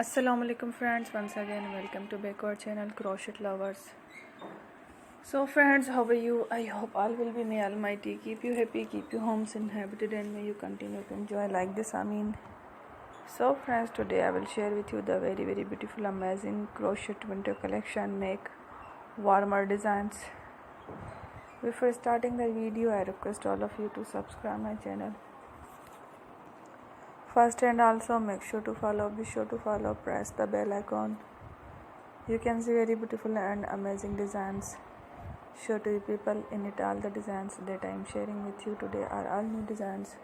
Assalamu alaikum friends, once again welcome to back our channel Crochet Lovers. So friends, how are you? I hope all will be, may Almighty keep you happy, keep you homes inhabited, and may you continue to enjoy like this. Ameen. So friends, today I will share with you the very beautiful amazing crochet winter collection. Make warmer designs. Before starting the video, I request all of you to subscribe my channel first, and also make sure to follow, be sure to follow, press the bell icon. You can see very beautiful and amazing designs. Show to you people in it. All the designs that I am sharing with you today are all new designs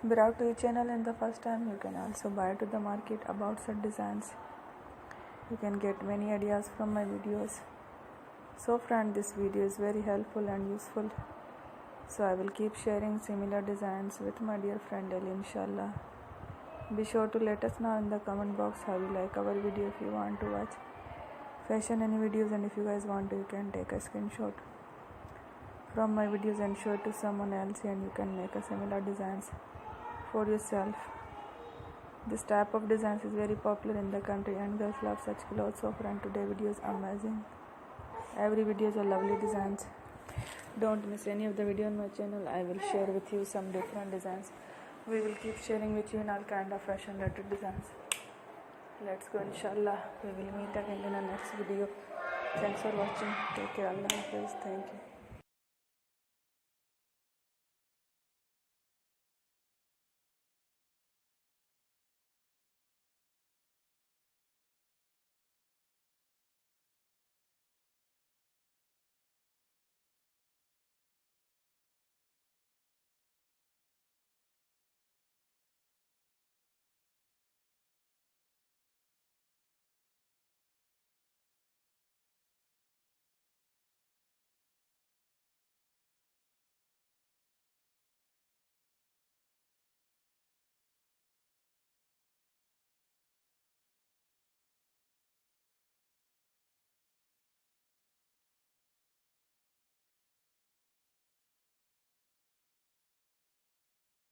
brought to your channel in the first time. You can also buy to the market about such designs. You can get many ideas from my videos. So friend, this video is very helpful and useful. So I will keep sharing similar designs with my dear friend Ali, inshallah. Be sure to let us know in the comment box how you like our video. If you want to watch fashion any videos, and if you guys want to, you can take a screenshot from my videos and show it to someone else, and you can make a similar designs for yourself. This type of designs is very popular in the country and girls love such clothes. So friend, today video is amazing. Every video is a lovely designs. Don't miss any of the video on my channel. I will share with you some different designs. We will keep sharing with you in all kind of fashion related designs. Let's go, inshallah. We will meet again in the next video. Thanks for watching. Take care. Allah Hafiz. Thank you.